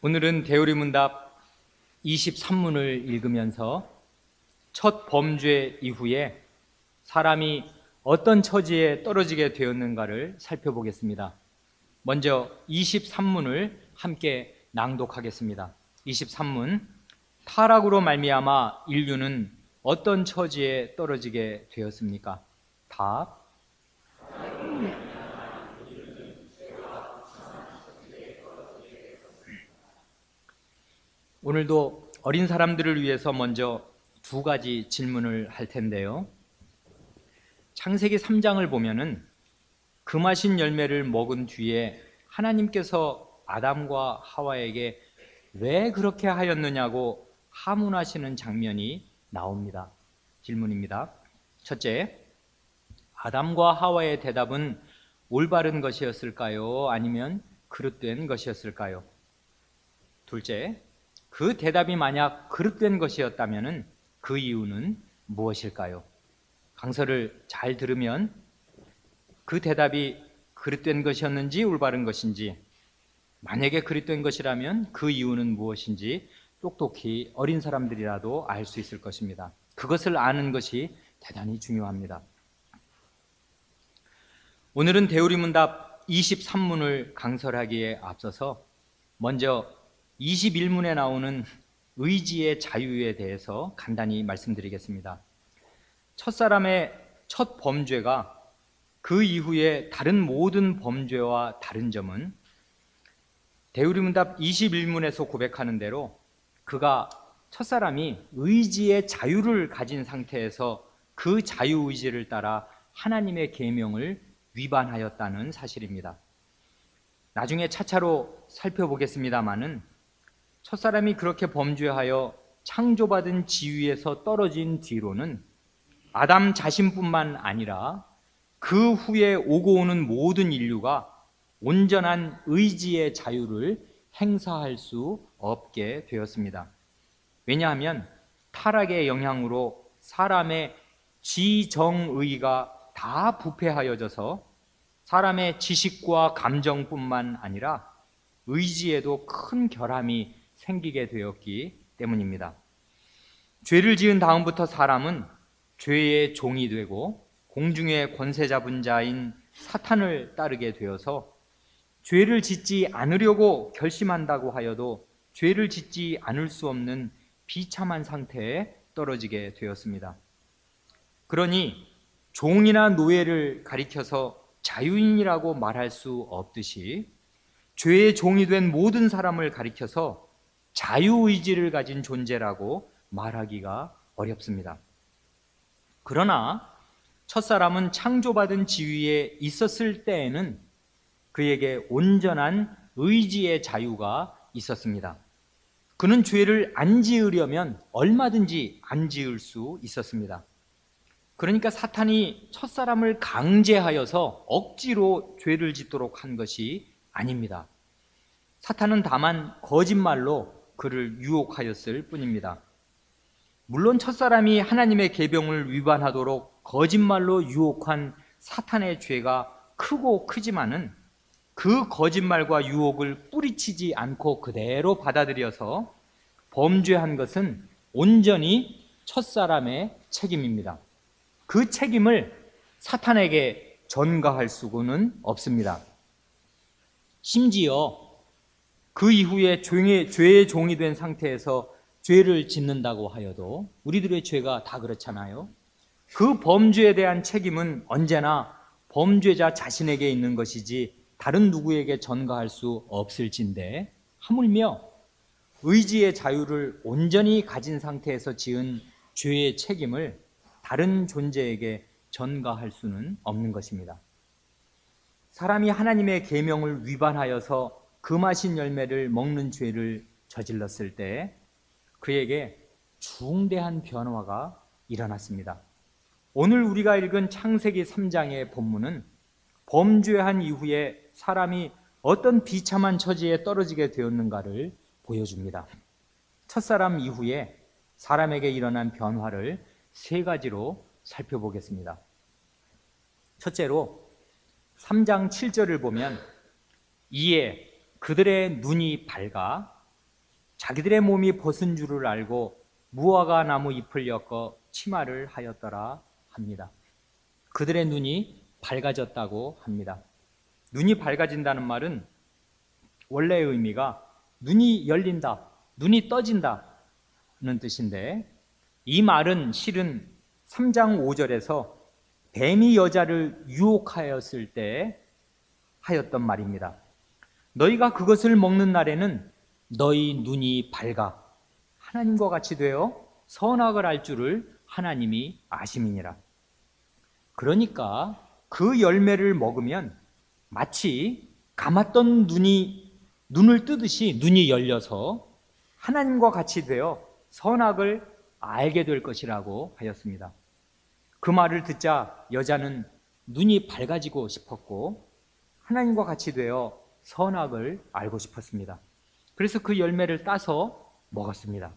오늘은 대우리문답 23문을 읽으면서 첫 범죄 이후에 사람이 어떤 처지에 떨어지게 되었는가를 살펴보겠습니다. 먼저 23문을 함께 낭독하겠습니다. 23문. 타락으로 말미암아 인류는 어떤 처지에 떨어지게 되었습니까? 답. 오늘도 어린 사람들을 위해서 먼저 두 가지 질문을 할 텐데요. 창세기 3장을 보면은 금하신 열매를 먹은 뒤에 하나님께서 아담과 하와에게 왜 그렇게 하였느냐고 하문하시는 장면이 나옵니다. 질문입니다. 첫째, 아담과 하와의 대답은 올바른 것이었을까요? 아니면 그릇된 것이었을까요? 둘째, 그 대답이 만약 그릇된 것이었다면 그 이유는 무엇일까요? 강서를 잘 들으면 그 대답이 그릇된 것이었는지 올바른 것인지, 만약에 그릇된 것이라면 그 이유는 무엇인지 똑똑히 어린 사람들이라도 알 수 있을 것입니다. 그것을 아는 것이 대단히 중요합니다. 오늘은 대우리문답 23문을 강설하기에 앞서서 먼저 21문에 나오는 의지의 자유에 대해서 간단히 말씀드리겠습니다. 첫사람의 첫 범죄가 그 이후에 다른 모든 범죄와 다른 점은 대우리문답 21문에서 고백하는 대로 그가 첫사람이 의지의 자유를 가진 상태에서 그 자유의지를 따라 하나님의 계명을 위반하였다는 사실입니다. 나중에 차차로 살펴보겠습니다마는 첫사람이 그렇게 범죄하여 창조받은 지위에서 떨어진 뒤로는 아담 자신뿐만 아니라 그 후에 오고 오는 모든 인류가 온전한 의지의 자유를 행사할 수 없게 되었습니다. 왜냐하면 타락의 영향으로 사람의 지정의가 다 부패하여져서 사람의 지식과 감정뿐만 아니라 의지에도 큰 결함이 생기게 되었기 때문입니다. 죄를 지은 다음부터 사람은 죄의 종이 되고 공중의 권세 잡은 자인 사탄을 따르게 되어서 죄를 짓지 않으려고 결심한다고 하여도 죄를 짓지 않을 수 없는 비참한 상태에 떨어지게 되었습니다. 그러니 종이나 노예를 가리켜서 자유인이라고 말할 수 없듯이 죄의 종이 된 모든 사람을 가리켜서 자유의지를 가진 존재라고 말하기가 어렵습니다. 그러나 첫사람은 창조받은 지위에 있었을 때에는 그에게 온전한 의지의 자유가 있었습니다. 그는 죄를 안 지으려면 얼마든지 안 지을 수 있었습니다. 그러니까 사탄이 첫사람을 강제하여서 억지로 죄를 짓도록 한 것이 아닙니다. 사탄은 다만 거짓말로 그를 유혹하였을 뿐입니다. 물론 첫사람이 하나님의 계명을 위반하도록 거짓말로 유혹한 사탄의 죄가 크고 크지만은 그 거짓말과 유혹을 뿌리치지 않고 그대로 받아들여서 범죄한 것은 온전히 첫사람의 책임입니다. 그 책임을 사탄에게 전가할 수는 없습니다. 심지어 그 이후에 죄의 종이 된 상태에서 죄를 짓는다고 하여도, 우리들의 죄가 다 그렇잖아요. 그 범죄에 대한 책임은 언제나 범죄자 자신에게 있는 것이지 다른 누구에게 전가할 수 없을진데, 하물며 의지의 자유를 온전히 가진 상태에서 지은 죄의 책임을 다른 존재에게 전가할 수는 없는 것입니다. 사람이 하나님의 계명을 위반하여서 금하신 열매를 먹는 죄를 저질렀을 때 그에게 중대한 변화가 일어났습니다. 오늘 우리가 읽은 창세기 3장의 본문은 범죄한 이후에 사람이 어떤 비참한 처지에 떨어지게 되었는가를 보여줍니다. 첫사람 이후에 사람에게 일어난 변화를 세 가지로 살펴보겠습니다. 첫째로 3장 7절을 보면 이에 그들의 눈이 밝아 자기들의 몸이 벗은 줄을 알고 무화과 나무 잎을 엮어 치마를 하였더라 합니다. 그들의 눈이 밝아졌다고 합니다. 눈이 밝아진다는 말은 원래의 의미가 눈이 열린다, 눈이 떠진다는 뜻인데, 이 말은 실은 3장 5절에서 뱀이 여자를 유혹하였을 때 하였던 말입니다. 너희가 그것을 먹는 날에는 너희 눈이 밝아 하나님과 같이 되어 선악을 알 줄을 하나님이 아심이니라. 그러니까 그 열매를 먹으면 마치 감았던 눈을 뜨듯이 눈이 열려서 하나님과 같이 되어 선악을 알게 될 것이라고 하였습니다. 그 말을 듣자 여자는 눈이 밝아지고 싶었고 하나님과 같이 되어 선악을 알고 싶었습니다. 그래서 그 열매를 따서 먹었습니다.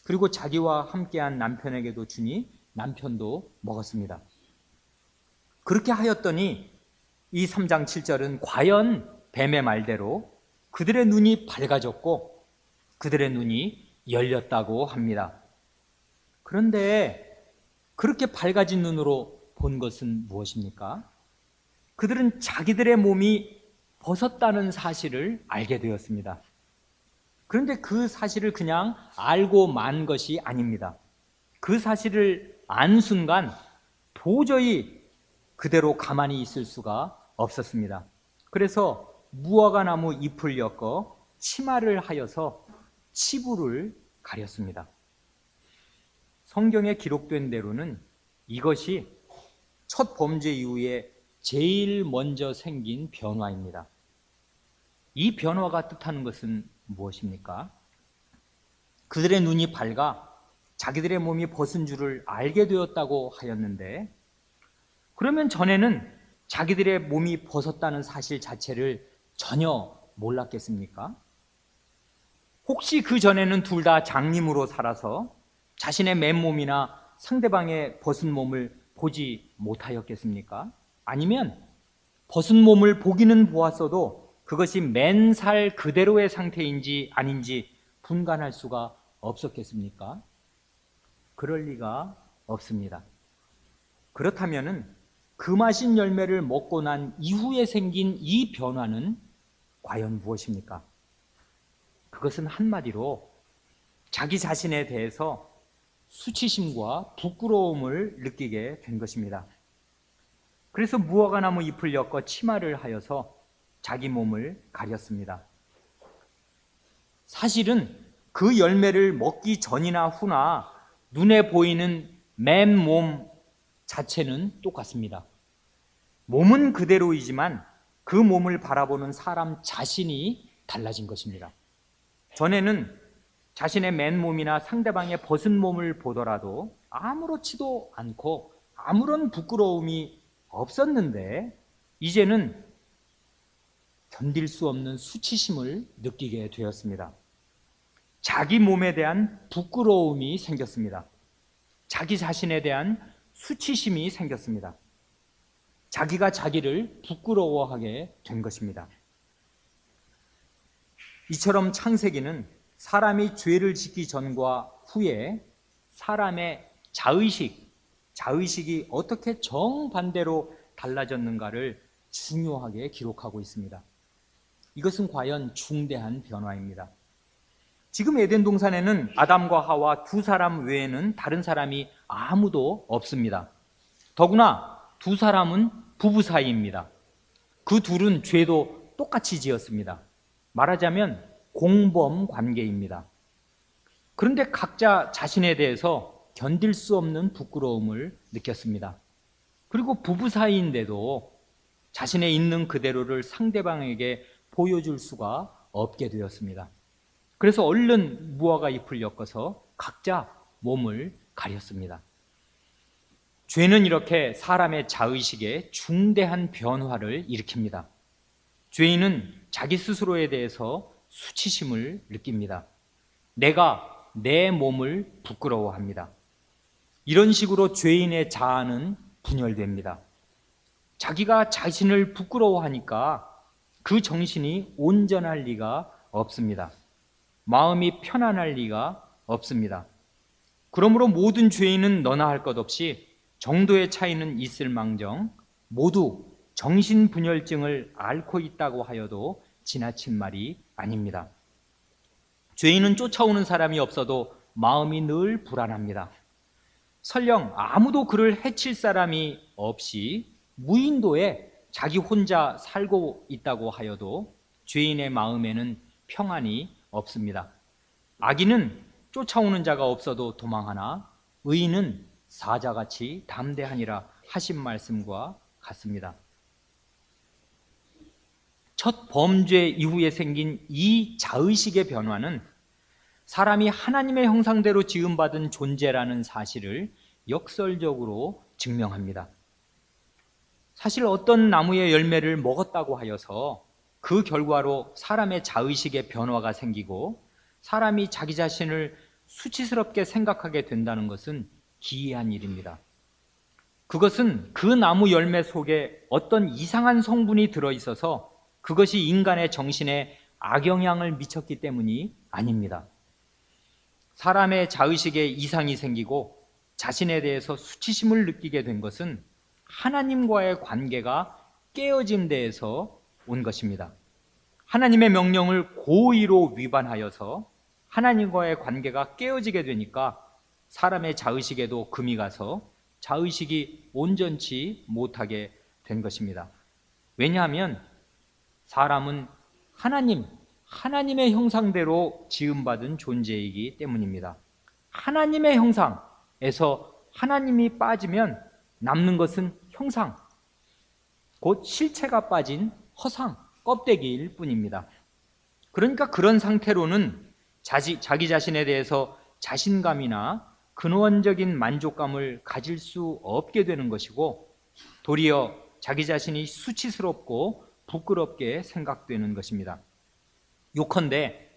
그리고 자기와 함께한 남편에게도 주니 남편도 먹었습니다. 그렇게 하였더니 이 3장 7절은 과연 뱀의 말대로 그들의 눈이 밝아졌고 그들의 눈이 열렸다고 합니다. 그런데 그렇게 밝아진 눈으로 본 것은 무엇입니까? 그들은 자기들의 몸이 벗었다는 사실을 알게 되었습니다. 그런데 그 사실을 그냥 알고 만 것이 아닙니다. 그 사실을 안 순간 도저히 그대로 가만히 있을 수가 없었습니다. 그래서 무화과 나무 잎을 엮어 치마를 하여서 치부를 가렸습니다. 성경에 기록된 대로는 이것이 첫 범죄 이후에 제일 먼저 생긴 변화입니다. 이 변화가 뜻하는 것은 무엇입니까? 그들의 눈이 밝아 자기들의 몸이 벗은 줄을 알게 되었다고 하였는데, 그러면 전에는 자기들의 몸이 벗었다는 사실 자체를 전혀 몰랐겠습니까? 혹시 그 전에는 둘 다 장님으로 살아서 자신의 맨몸이나 상대방의 벗은 몸을 보지 못하였겠습니까? 아니면 벗은 몸을 보기는 보았어도 그것이 맨살 그대로의 상태인지 아닌지 분간할 수가 없었겠습니까? 그럴 리가 없습니다. 그렇다면 그 마신 열매를 먹고 난 이후에 생긴 이 변화는 과연 무엇입니까? 그것은 한마디로 자기 자신에 대해서 수치심과 부끄러움을 느끼게 된 것입니다. 그래서 무화과 나무 잎을 엮어 치마를 하여서 자기 몸을 가렸습니다. 사실은 그 열매를 먹기 전이나 후나 눈에 보이는 맨몸 자체는 똑같습니다. 몸은 그대로이지만 그 몸을 바라보는 사람 자신이 달라진 것입니다. 전에는 자신의 맨몸이나 상대방의 벗은 몸을 보더라도 아무렇지도 않고 아무런 부끄러움이 없었는데, 이제는 견딜 수 없는 수치심을 느끼게 되었습니다. 자기 몸에 대한 부끄러움이 생겼습니다. 자기 자신에 대한 수치심이 생겼습니다. 자기가 자기를 부끄러워하게 된 것입니다. 이처럼 창세기는 사람이 죄를 짓기 전과 후에 사람의 자의식이 어떻게 정반대로 달라졌는가를 중요하게 기록하고 있습니다. 이것은 과연 중대한 변화입니다. 지금 에덴 동산에는 아담과 하와 두 사람 외에는 다른 사람이 아무도 없습니다. 더구나 두 사람은 부부 사이입니다. 그 둘은 죄도 똑같이 지었습니다. 말하자면 공범 관계입니다. 그런데 각자 자신에 대해서 견딜 수 없는 부끄러움을 느꼈습니다. 그리고 부부 사이인데도 자신의 있는 그대로를 상대방에게 보여줄 수가 없게 되었습니다. 그래서 얼른 무화과 잎을 엮어서 각자 몸을 가렸습니다. 죄는 이렇게 사람의 자의식에 중대한 변화를 일으킵니다. 죄인은 자기 스스로에 대해서 수치심을 느낍니다. 내가 내 몸을 부끄러워합니다. 이런 식으로 죄인의 자아는 분열됩니다. 자기가 자신을 부끄러워하니까 그 정신이 온전할 리가 없습니다. 마음이 편안할 리가 없습니다. 그러므로 모든 죄인은 너나 할 것 없이 정도의 차이는 있을망정 모두 정신분열증을 앓고 있다고 하여도 지나친 말이 아닙니다. 죄인은 쫓아오는 사람이 없어도 마음이 늘 불안합니다. 설령 아무도 그를 해칠 사람이 없이 무인도에 자기 혼자 살고 있다고 하여도 죄인의 마음에는 평안이 없습니다. 악인은 쫓아오는 자가 없어도 도망하나 의인은 사자같이 담대하니라 하신 말씀과 같습니다. 첫 범죄 이후에 생긴 이 자의식의 변화는 사람이 하나님의 형상대로 지음받은 존재라는 사실을 역설적으로 증명합니다. 사실 어떤 나무의 열매를 먹었다고 하여서 그 결과로 사람의 자의식의 변화가 생기고 사람이 자기 자신을 수치스럽게 생각하게 된다는 것은 기이한 일입니다. 그것은 그 나무 열매 속에 어떤 이상한 성분이 들어있어서 그것이 인간의 정신에 악영향을 미쳤기 때문이 아닙니다. 사람의 자의식에 이상이 생기고 자신에 대해서 수치심을 느끼게 된 것은 하나님과의 관계가 깨어진 데에서 온 것입니다. 하나님의 명령을 고의로 위반하여서 하나님과의 관계가 깨어지게 되니까 사람의 자의식에도 금이 가서 자의식이 온전치 못하게 된 것입니다. 왜냐하면 사람은 하나님의 형상대로 지음받은 존재이기 때문입니다. 하나님의 형상에서 하나님이 빠지면 남는 것은 형상, 곧 실체가 빠진 허상, 껍데기일 뿐입니다. 그러니까 그런 상태로는 자기 자신에 대해서 자신감이나 근원적인 만족감을 가질 수 없게 되는 것이고 도리어 자기 자신이 수치스럽고 부끄럽게 생각되는 것입니다. 요컨대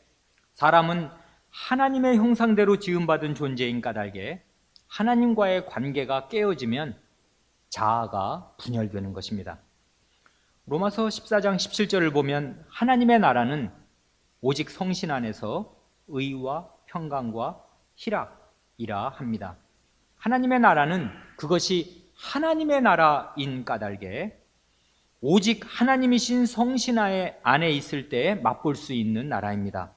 사람은 하나님의 형상대로 지음받은 존재인 까닭에 하나님과의 관계가 깨어지면 자아가 분열되는 것입니다. 로마서 14장 17절을 보면 하나님의 나라는 오직 성신 안에서 의와 평강과 희락이라 합니다. 하나님의 나라는 그것이 하나님의 나라인 까닭에 오직 하나님이신 성신 안에 있을 때 맛볼 수 있는 나라입니다.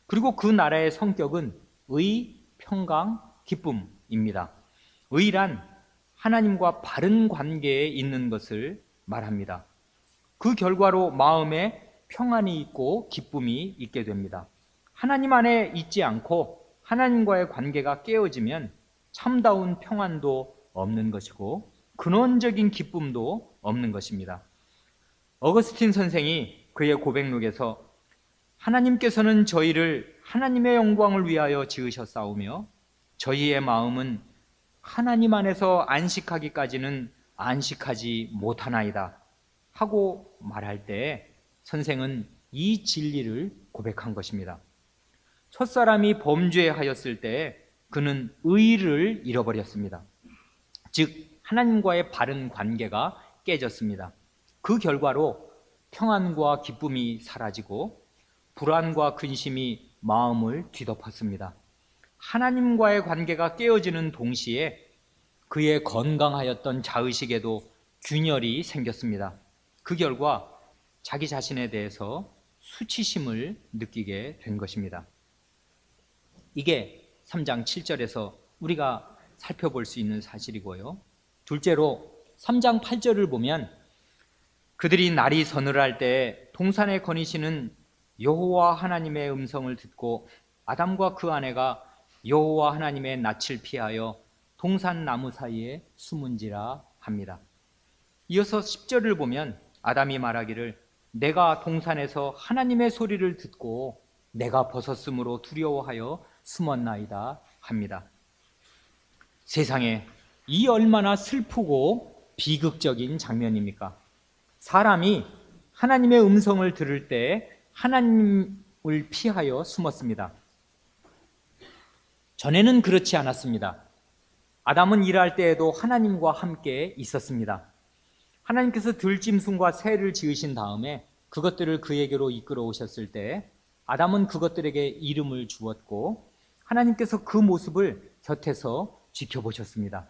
그리고 그 나라의 성격은 의, 평강, 기쁨입니다. 의란 하나님과 바른 관계에 있는 것을 말합니다. 그 결과로 마음에 평안이 있고 기쁨이 있게 됩니다. 하나님 안에 있지 않고 하나님과의 관계가 깨어지면 참다운 평안도 없는 것이고 근원적인 기쁨도 없는 것입니다. 어거스틴 선생이 그의 고백록에서 하나님께서는 저희를 하나님의 영광을 위하여 지으셨사오며 저희의 마음은 하나님 안에서 안식하기까지는 안식하지 못하나이다 하고 말할 때 선생은 이 진리를 고백한 것입니다. 첫사람이 범죄하였을 때 그는 의를 잃어버렸습니다. 즉 하나님과의 바른 관계가 깨졌습니다. 그 결과로 평안과 기쁨이 사라지고 불안과 근심이 마음을 뒤덮었습니다. 하나님과의 관계가 깨어지는 동시에 그의 건강하였던 자의식에도 균열이 생겼습니다. 그 결과 자기 자신에 대해서 수치심을 느끼게 된 것입니다. 이게 3장 7절에서 우리가 살펴볼 수 있는 사실이고요. 둘째로 3장 8절을 보면 그들이 날이 서늘할 때 동산에 거니시는 여호와 하나님의 음성을 듣고 아담과 그 아내가 여호와 하나님의 낯을 피하여 동산 나무 사이에 숨은지라 합니다. 이어서 10절을 보면 아담이 말하기를 내가 동산에서 하나님의 소리를 듣고 내가 벗었으므로 두려워하여 숨었나이다 합니다. 세상에 이 얼마나 슬프고 비극적인 장면입니까? 사람이 하나님의 음성을 들을 때 하나님을 피하여 숨었습니다. 전에는 그렇지 않았습니다. 아담은 일할 때에도 하나님과 함께 있었습니다. 하나님께서 들짐승과 새를 지으신 다음에 그것들을 그에게로 이끌어 오셨을 때 아담은 그것들에게 이름을 주었고 하나님께서 그 모습을 곁에서 지켜보셨습니다.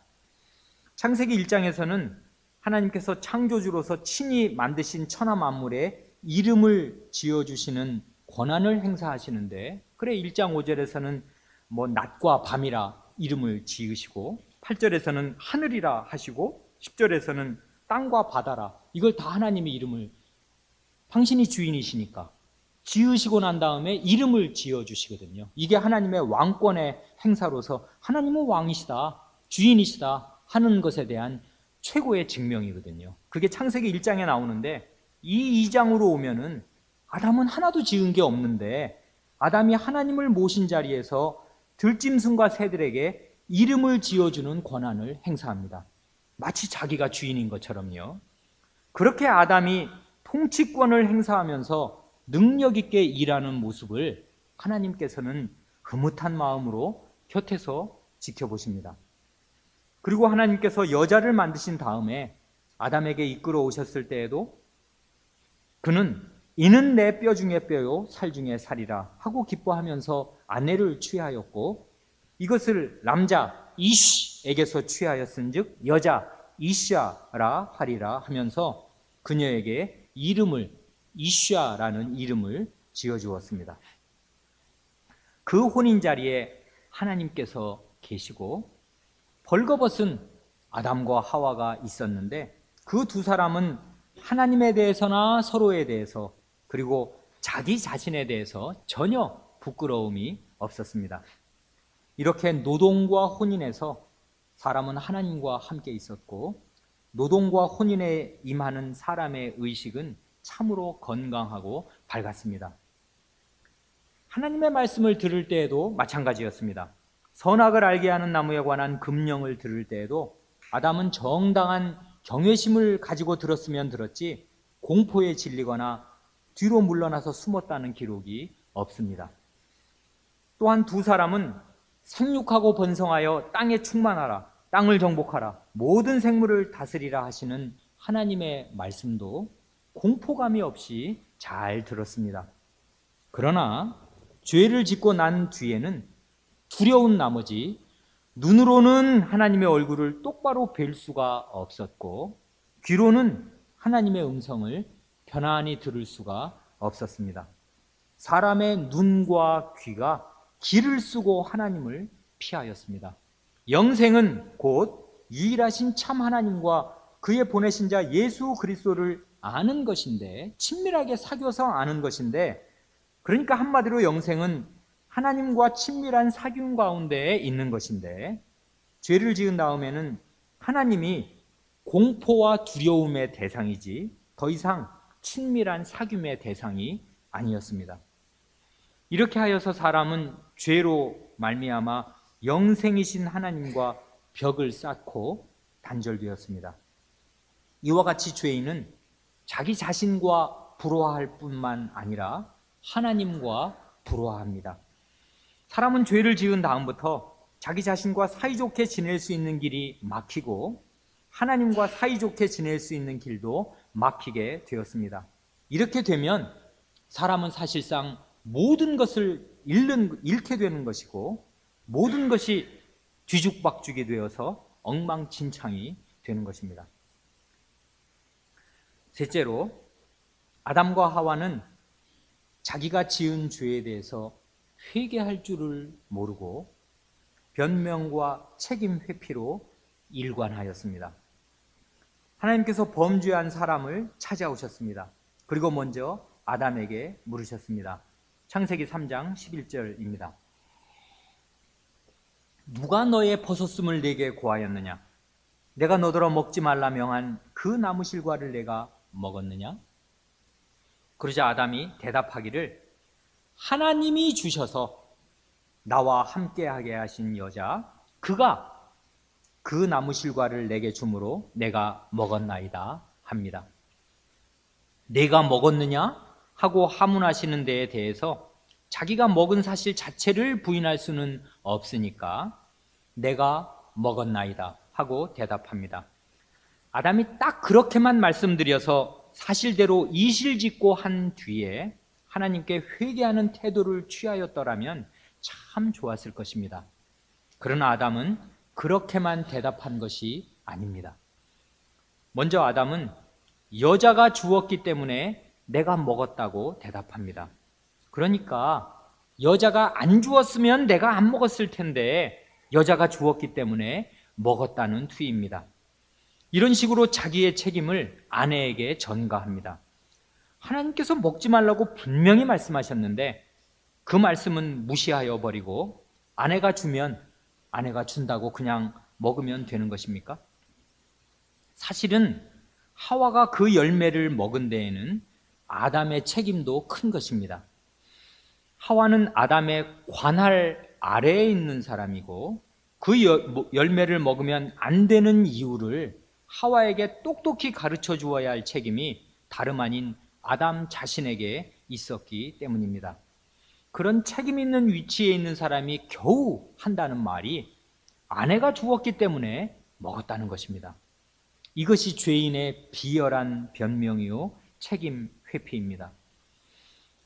창세기 1장에서는 하나님께서 창조주로서 친히 만드신 천하 만물에 이름을 지어주시는 권한을 행사하시는데, 그래 1장 5절에서는 낮과 밤이라 이름을 지으시고 8절에서는 하늘이라 하시고 10절에서는 땅과 바다라, 이걸 다 하나님의 이름을, 당신이 주인이시니까 지으시고 난 다음에 이름을 지어주시거든요. 이게 하나님의 왕권의 행사로서 하나님은 왕이시다, 주인이시다 하는 것에 대한 최고의 증명이거든요. 그게 창세기 1장에 나오는데, 이 2장으로 오면은 아담은 하나도 지은 게 없는데 아담이 하나님을 모신 자리에서 들짐승과 새들에게 이름을 지어주는 권한을 행사합니다. 마치 자기가 주인인 것처럼요. 그렇게 아담이 통치권을 행사하면서 능력 있게 일하는 모습을 하나님께서는 흐뭇한 마음으로 곁에서 지켜보십니다. 그리고 하나님께서 여자를 만드신 다음에 아담에게 이끌어 오셨을 때에도 그는 이는 내 뼈 중에 뼈요 살 중에 살이라 하고 기뻐하면서 아내를 취하였고, 이것을 남자 이쉬에게서 취하였은즉 여자 이샤라 하리라 하면서 그녀에게 이름을 이샤라는 이름을 지어주었습니다. 그 혼인 자리에 하나님께서 계시고 벌거벗은 아담과 하와가 있었는데, 그 두 사람은 하나님에 대해서나 서로에 대해서 그리고 자기 자신에 대해서 전혀 부끄러움이 없었습니다. 이렇게 노동과 혼인에서 사람은 하나님과 함께 있었고, 노동과 혼인에 임하는 사람의 의식은 참으로 건강하고 밝았습니다. 하나님의 말씀을 들을 때에도 마찬가지였습니다. 선악을 알게 하는 나무에 관한 금령을 들을 때에도 아담은 정당한 경외심을 가지고 들었으면 들었지 공포에 질리거나 뒤로 물러나서 숨었다는 기록이 없습니다. 또한 두 사람은 생육하고 번성하여 땅에 충만하라, 땅을 정복하라, 모든 생물을 다스리라 하시는 하나님의 말씀도 공포감이 없이 잘 들었습니다. 그러나 죄를 짓고 난 뒤에는 두려운 나머지 눈으로는 하나님의 얼굴을 똑바로 뵐 수가 없었고, 귀로는 하나님의 음성을 편안히 들을 수가 없었습니다. 사람의 눈과 귀가 길을 쓰고 하나님을 피하였습니다. 영생은 곧 유일하신 참 하나님과 그의 보내신 자 예수 그리스도를 아는 것인데, 친밀하게 사귀어서 아는 것인데, 그러니까 한마디로 영생은 하나님과 친밀한 사귐 가운데에 있는 것인데, 죄를 지은 다음에는 하나님이 공포와 두려움의 대상이지 더 이상 친밀한 사귐의 대상이 아니었습니다. 이렇게 하여서 사람은 죄로 말미암아 영생이신 하나님과 벽을 쌓고 단절되었습니다. 이와 같이 죄인은 자기 자신과 불화할 뿐만 아니라 하나님과 불화합니다. 사람은 죄를 지은 다음부터 자기 자신과 사이좋게 지낼 수 있는 길이 막히고 하나님과 사이좋게 지낼 수 있는 길도 막히게 되었습니다. 이렇게 되면 사람은 사실상 모든 것을 잃게 되는 것이고, 모든 것이 뒤죽박죽이 되어서 엉망진창이 되는 것입니다. 셋째로, 아담과 하와는 자기가 지은 죄에 대해서 회개할 줄을 모르고 변명과 책임 회피로 일관하였습니다. 하나님께서 범죄한 사람을 찾아오셨습니다. 그리고 먼저 아담에게 물으셨습니다. 창세기 3장 11절입니다. 누가 너의 버섯음을 내게 고하였느냐? 내가 너더러 먹지 말라 명한 그 나무 실과를 내가 먹었느냐? 그러자 아담이 대답하기를, 하나님이 주셔서 나와 함께하게 하신 여자 그가 그 나무 실과를 내게 주므로 내가 먹었나이다 합니다. 내가 먹었느냐 하고 하문하시는 데에 대해서 자기가 먹은 사실 자체를 부인할 수는 없으니까 내가 먹었나이다 하고 대답합니다. 아담이 딱 그렇게만 말씀드려서 사실대로 이실짓고 한 뒤에 하나님께 회개하는 태도를 취하였더라면 참 좋았을 것입니다. 그러나 아담은 그렇게만 대답한 것이 아닙니다. 먼저 아담은 여자가 주었기 때문에 내가 먹었다고 대답합니다. 그러니까 여자가 안 주었으면 내가 안 먹었을 텐데 여자가 주었기 때문에 먹었다는 투입니다. 이런 식으로 자기의 책임을 아내에게 전가합니다. 하나님께서 먹지 말라고 분명히 말씀하셨는데 그 말씀은 무시하여 버리고 아내가 주면 아내가 준다고 그냥 먹으면 되는 것입니까? 사실은 하와가 그 열매를 먹은 데에는 아담의 책임도 큰 것입니다. 하와는 아담의 관할 아래에 있는 사람이고 그 열매를 먹으면 안 되는 이유를 하와에게 똑똑히 가르쳐 주어야 할 책임이 다름 아닌 아담 자신에게 있었기 때문입니다. 그런 책임 있는 위치에 있는 사람이 겨우 한다는 말이 아내가 주었기 때문에 먹었다는 것입니다. 이것이 죄인의 비열한 변명이요 책임 회피입니다.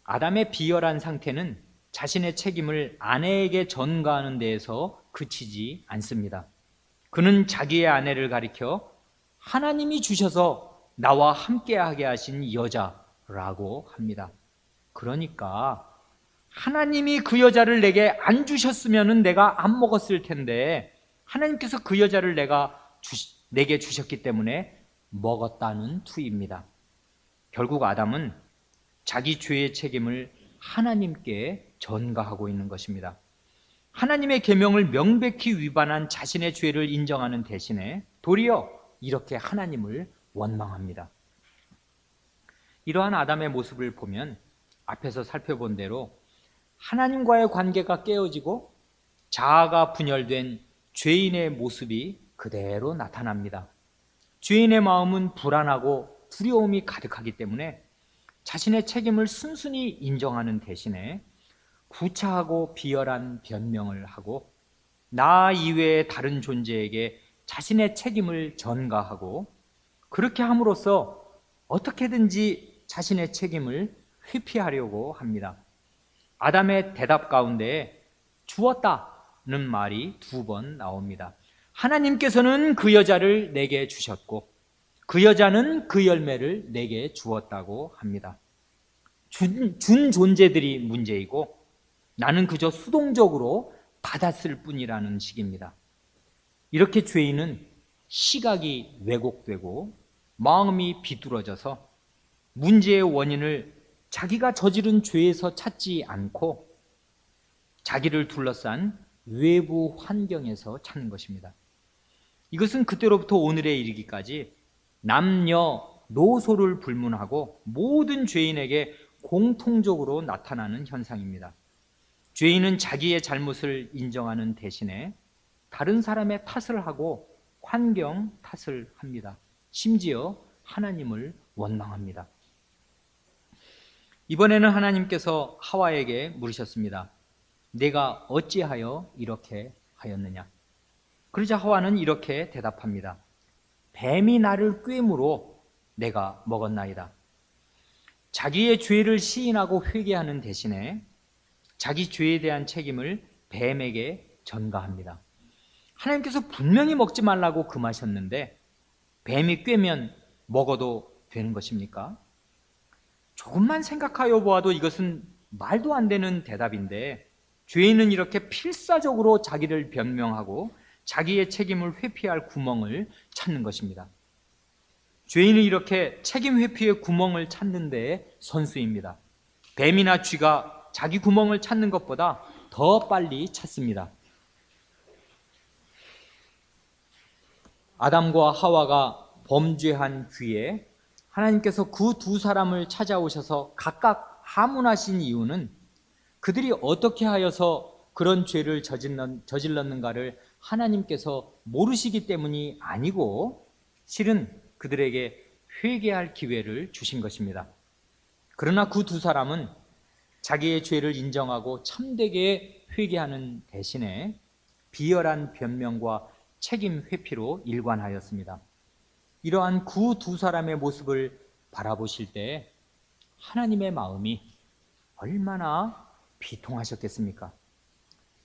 아담의 비열한 상태는 자신의 책임을 아내에게 전가하는 데에서 그치지 않습니다. 그는 자기의 아내를 가리켜 하나님이 주셔서 나와 함께하게 하신 여자라고 합니다. 그러니까 하나님이 그 여자를 내게 안 주셨으면 내가 안 먹었을 텐데 하나님께서 그 여자를 내게 주셨기 때문에 먹었다는 투입니다. 결국 아담은 자기 죄의 책임을 하나님께 전가하고 있는 것입니다. 하나님의 계명을 명백히 위반한 자신의 죄를 인정하는 대신에 도리어 이렇게 하나님을 원망합니다. 이러한 아담의 모습을 보면 앞에서 살펴본 대로 하나님과의 관계가 깨어지고 자아가 분열된 죄인의 모습이 그대로 나타납니다. 죄인의 마음은 불안하고 두려움이 가득하기 때문에 자신의 책임을 순순히 인정하는 대신에 구차하고 비열한 변명을 하고 나 이외의 다른 존재에게 자신의 책임을 전가하고 그렇게 함으로써 어떻게든지 자신의 책임을 회피하려고 합니다. 아담의 대답 가운데 주었다는 말이 2번 나옵니다. 하나님께서는 그 여자를 내게 주셨고 그 여자는 그 열매를 내게 주었다고 합니다. 준 존재들이 문제이고 나는 그저 수동적으로 받았을 뿐이라는 식입니다. 이렇게 죄인은 시각이 왜곡되고 마음이 비뚤어져서 문제의 원인을 자기가 저지른 죄에서 찾지 않고 자기를 둘러싼 외부 환경에서 찾는 것입니다. 이것은 그때로부터 오늘에 이르기까지 남녀노소를 불문하고 모든 죄인에게 공통적으로 나타나는 현상입니다. 죄인은 자기의 잘못을 인정하는 대신에 다른 사람의 탓을 하고 환경 탓을 합니다. 심지어 하나님을 원망합니다. 이번에는 하나님께서 하와에게 물으셨습니다. 내가 어찌하여 이렇게 하였느냐? 그러자 하와는 이렇게 대답합니다. 뱀이 나를 꿰므로 내가 먹었나이다. 자기의 죄를 시인하고 회개하는 대신에 자기 죄에 대한 책임을 뱀에게 전가합니다. 하나님께서 분명히 먹지 말라고 금하셨는데 뱀이 꿰면 먹어도 되는 것입니까? 조금만 생각하여 보아도 이것은 말도 안 되는 대답인데 죄인은 이렇게 필사적으로 자기를 변명하고 자기의 책임을 회피할 구멍을 찾는 것입니다. 죄인은 이렇게 책임 회피의 구멍을 찾는 데에 선수입니다. 뱀이나 쥐가 자기 구멍을 찾는 것보다 더 빨리 찾습니다. 아담과 하와가 범죄한 뒤에 하나님께서 그 2사람을 찾아오셔서 각각 하문하신 이유는 그들이 어떻게 하여서 그런 죄를 저질렀는가를 하나님께서 모르시기 때문이 아니고 실은 그들에게 회개할 기회를 주신 것입니다. 그러나 그 2사람은 자기의 죄를 인정하고 참되게 회개하는 대신에 비열한 변명과 책임 회피로 일관하였습니다. 이러한 그 2사람의 모습을 바라보실 때 하나님의 마음이 얼마나 비통하셨겠습니까?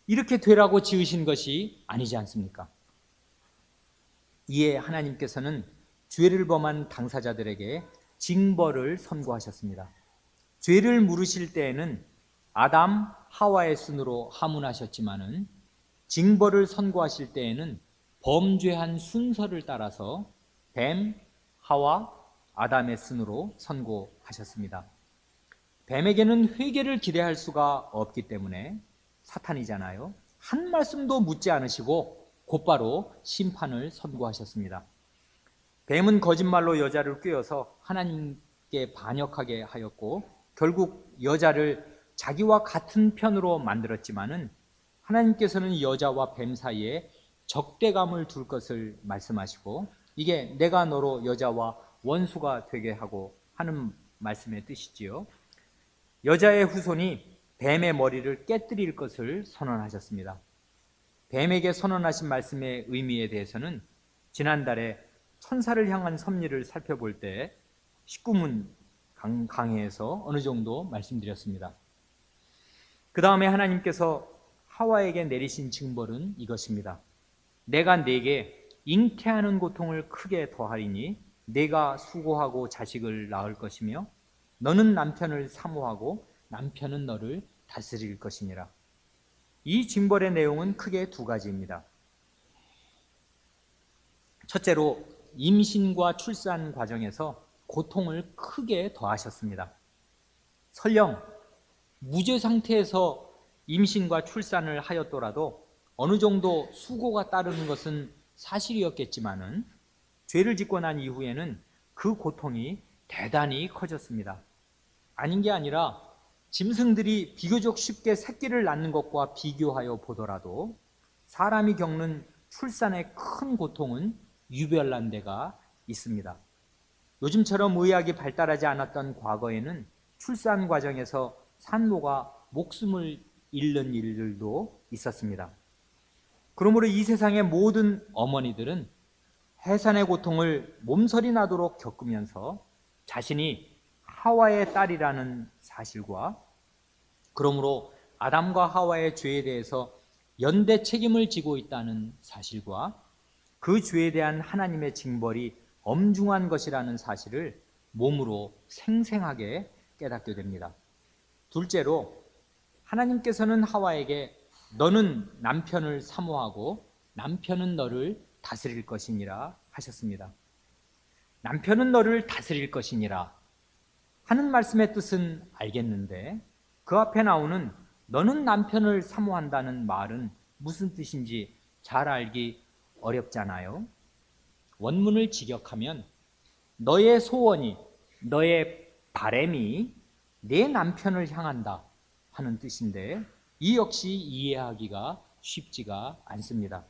이렇게 되라고 지으신 것이 아니지 않습니까? 이에 하나님께서는 죄를 범한 당사자들에게 징벌을 선고하셨습니다. 죄를 물으실 때에는 아담, 하와의 순으로 하문하셨지만은 징벌을 선고하실 때에는 범죄한 순서를 따라서 뱀, 하와, 아담의 순으로 선고하셨습니다. 뱀에게는 회개를 기대할 수가 없기 때문에 사탄이잖아요. 한 말씀도 묻지 않으시고 곧바로 심판을 선고하셨습니다. 뱀은 거짓말로 여자를 꾀어서 하나님께 반역하게 하였고 결국 여자를 자기와 같은 편으로 만들었지만은 하나님께서는 여자와 뱀 사이에 적대감을 둘 것을 말씀하시고 이게 내가 너로 여자와 원수가 되게 하고 하는 말씀의 뜻이지요. 여자의 후손이 뱀의 머리를 깨뜨릴 것을 선언하셨습니다. 뱀에게 선언하신 말씀의 의미에 대해서는 지난달에 천사를 향한 섭리를 살펴볼 때 19문 강해에서 어느 정도 말씀드렸습니다. 그 다음에 하나님께서 하와에게 내리신 징벌은 이것입니다. 내가 네게 잉태하는 고통을 크게 더하리니 네가 수고하고 자식을 낳을 것이며 너는 남편을 사모하고 남편은 너를 다스릴 것이니라. 이 징벌의 내용은 크게 두 가지입니다. 첫째로 임신과 출산 과정에서 고통을 크게 더하셨습니다. 설령 무죄 상태에서 임신과 출산을 하였더라도 어느 정도 수고가 따르는 것은 사실이었겠지만은 죄를 짓고 난 이후에는 그 고통이 대단히 커졌습니다. 아닌 게 아니라 짐승들이 비교적 쉽게 새끼를 낳는 것과 비교하여 보더라도 사람이 겪는 출산의 큰 고통은 유별난 데가 있습니다. 요즘처럼 의학이 발달하지 않았던 과거에는 출산 과정에서 산모가 목숨을 잃는 일들도 있었습니다. 그러므로 이 세상의 모든 어머니들은 해산의 고통을 몸서리 나도록 겪으면서 자신이 하와의 딸이라는 사실과 그러므로 아담과 하와의 죄에 대해서 연대 책임을 지고 있다는 사실과 그 죄에 대한 하나님의 징벌이 엄중한 것이라는 사실을 몸으로 생생하게 깨닫게 됩니다. 둘째로 하나님께서는 하와에게 너는 남편을 사모하고 남편은 너를 다스릴 것이니라 하셨습니다. 남편은 너를 다스릴 것이니라 하는 말씀의 뜻은 알겠는데 그 앞에 나오는 너는 남편을 사모한다는 말은 무슨 뜻인지 잘 알기 어렵잖아요. 원문을 직역하면 너의 소원이, 너의 바램이 내 남편을 향한다 하는 뜻인데 이 역시 이해하기가 쉽지가 않습니다.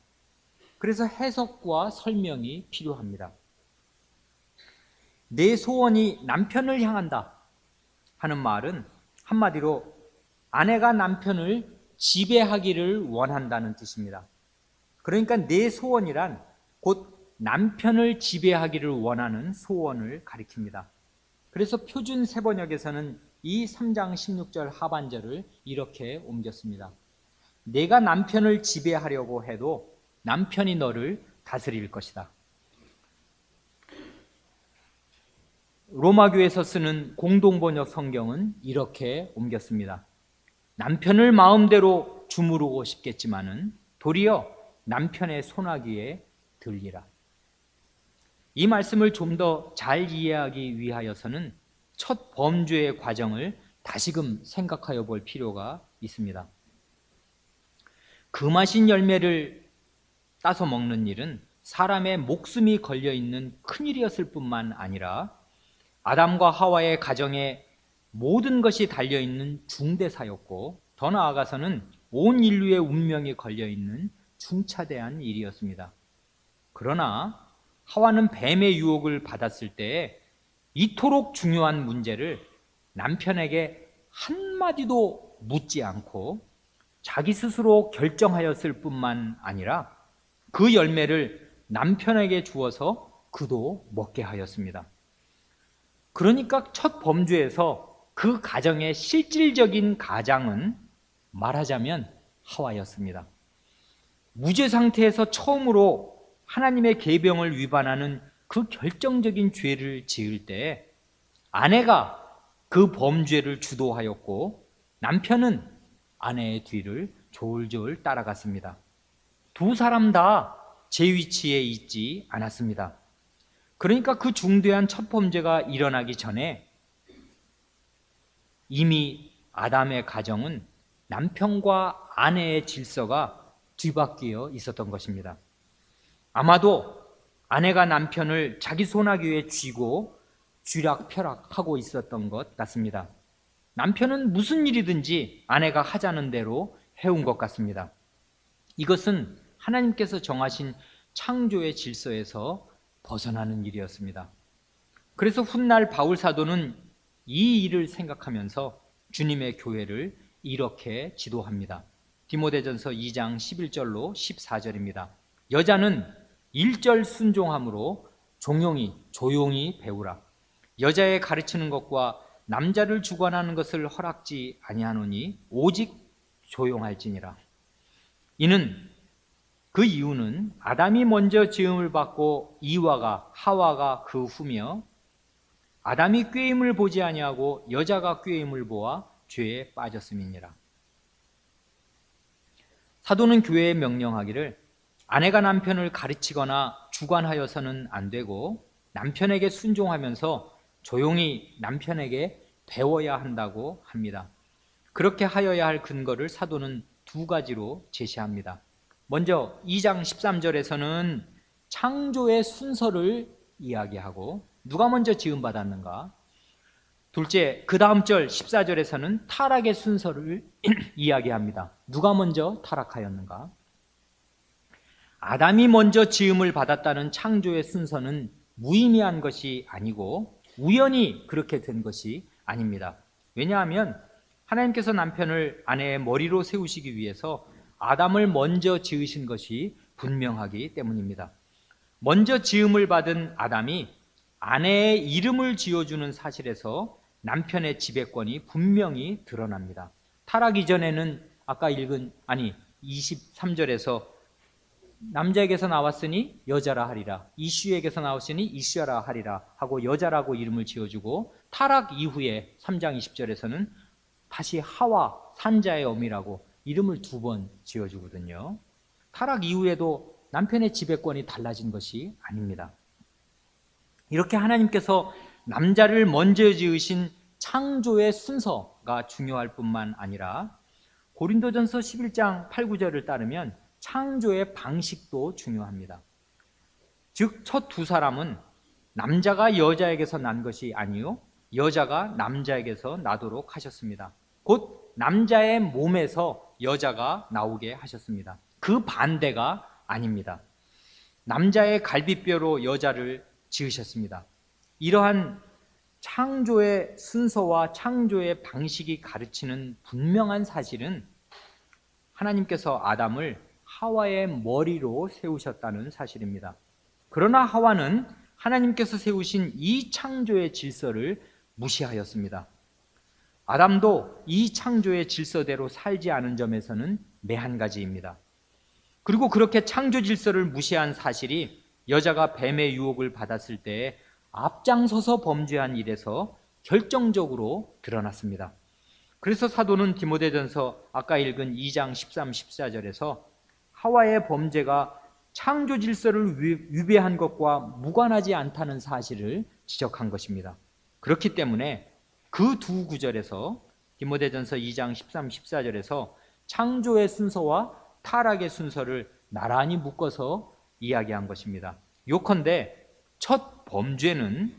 그래서 해석과 설명이 필요합니다. 내 소원이 남편을 향한다 하는 말은 한마디로 아내가 남편을 지배하기를 원한다는 뜻입니다. 그러니까 내 소원이란 곧 남편을 지배하기를 원하는 소원을 가리킵니다. 그래서 표준 세번역에서는 이 3장 16절 하반절을 이렇게 옮겼습니다. 내가 남편을 지배하려고 해도 남편이 너를 다스릴 것이다. 로마교에서 쓰는 공동번역 성경은 이렇게 옮겼습니다. 남편을 마음대로 주무르고 싶겠지만은 도리어 남편의 손아귀에 들리라. 이 말씀을 좀 더 잘 이해하기 위하여서는 첫 범죄의 과정을 다시금 생각하여 볼 필요가 있습니다. 금하신 열매를 따서 먹는 일은 사람의 목숨이 걸려있는 큰일이었을 뿐만 아니라 아담과 하와의 가정에 모든 것이 달려있는 중대사였고 더 나아가서는 온 인류의 운명이 걸려있는 중차대한 일이었습니다. 그러나 하와는 뱀의 유혹을 받았을 때 이토록 중요한 문제를 남편에게 한마디도 묻지 않고 자기 스스로 결정하였을 뿐만 아니라 그 열매를 남편에게 주어서 그도 먹게 하였습니다. 그러니까 첫 범죄에서 그 가정의 실질적인 가장은 말하자면 하와였습니다. 무죄 상태에서 처음으로 하나님의 계명을 위반하는 그 결정적인 죄를 지을 때 아내가 그 범죄를 주도하였고 남편은 아내의 뒤를 졸졸 따라갔습니다. 두 사람 다 제 위치에 있지 않았습니다. 그러니까 그 중대한 첫 범죄가 일어나기 전에 이미 아담의 가정은 남편과 아내의 질서가 뒤바뀌어 있었던 것입니다. 아마도 아내가 남편을 자기 손아귀에 쥐고 쥐락펴락하고 있었던 것 같습니다. 남편은 무슨 일이든지 아내가 하자는 대로 해온 것 같습니다. 이것은 하나님께서 정하신 창조의 질서에서 벗어나는 일이었습니다. 그래서 훗날 바울 사도는 이 일을 생각하면서 주님의 교회를 이렇게 지도합니다. 디모데전서 2장 11절로 14절입니다. 여자는 1절 순종함으로 조용히 배우라. 여자의 가르치는 것과 남자를 주관하는 것을 허락지 아니하노니 오직 조용할지니라. 그 이유는 아담이 먼저 지음을 받고 이와가 하와가 그 후며 아담이 꾀임을 보지 아니하고 여자가 꾀임을 보아 죄에 빠졌음이니라. 사도는 교회에 명령하기를 아내가 남편을 가르치거나 주관하여서는 안 되고 남편에게 순종하면서 조용히 남편에게 배워야 한다고 합니다. 그렇게 하여야 할 근거를 사도는 두 가지로 제시합니다. 먼저 2장 13절에서는 창조의 순서를 이야기하고 누가 먼저 지음받았는가. 둘째, 그 다음 절 14절에서는 타락의 순서를 이야기합니다. 누가 먼저 타락하였는가. 아담이 먼저 지음을 받았다는 창조의 순서는 무의미한 것이 아니고 우연히 그렇게 된 것이 아닙니다. 왜냐하면 하나님께서 남편을 아내의 머리로 세우시기 위해서 아담을 먼저 지으신 것이 분명하기 때문입니다. 먼저 지음을 받은 아담이 아내의 이름을 지어주는 사실에서 남편의 지배권이 분명히 드러납니다. 타락 이전에는 아까 읽은 23절에서 남자에게서 나왔으니 여자라 하리라, 이슈에게서 나왔으니 이슈라 하리라 하고 여자라고 이름을 지어주고, 타락 이후에 3장 20절에서는 다시 하와 산자의 어미라고 이름을 2번 지어주거든요. 타락 이후에도 남편의 지배권이 달라진 것이 아닙니다. 이렇게 하나님께서 남자를 먼저 지으신 창조의 순서가 중요할 뿐만 아니라 고린도전서 11장 8, 9절을 따르면 창조의 방식도 중요합니다. 즉 첫 두 사람은 남자가 여자에게서 난 것이 아니요 여자가 남자에게서 나도록 하셨습니다. 곧 남자의 몸에서 여자가 나오게 하셨습니다. 그 반대가 아닙니다. 남자의 갈비뼈로 여자를 지으셨습니다. 이러한 창조의 순서와 창조의 방식이 가르치는 분명한 사실은 하나님께서 아담을 하와의 머리로 세우셨다는 사실입니다. 그러나 하와는 하나님께서 세우신 이 창조의 질서를 무시하였습니다. 아담도 이 창조의 질서대로 살지 않은 점에서는 매한가지입니다. 그리고 그렇게 창조 질서를 무시한 사실이 여자가 뱀의 유혹을 받았을 때 앞장서서 범죄한 일에서 결정적으로 드러났습니다. 그래서 사도는 디모데전서 아까 읽은 2장 13, 14절에서 하와의 범죄가 창조 질서를 위배한 것과 무관하지 않다는 사실을 지적한 것입니다. 그렇기 때문에 그 두 구절에서 디모데전서 2장 13, 14절에서 창조의 순서와 타락의 순서를 나란히 묶어서 이야기한 것입니다. 요컨대 첫 범죄는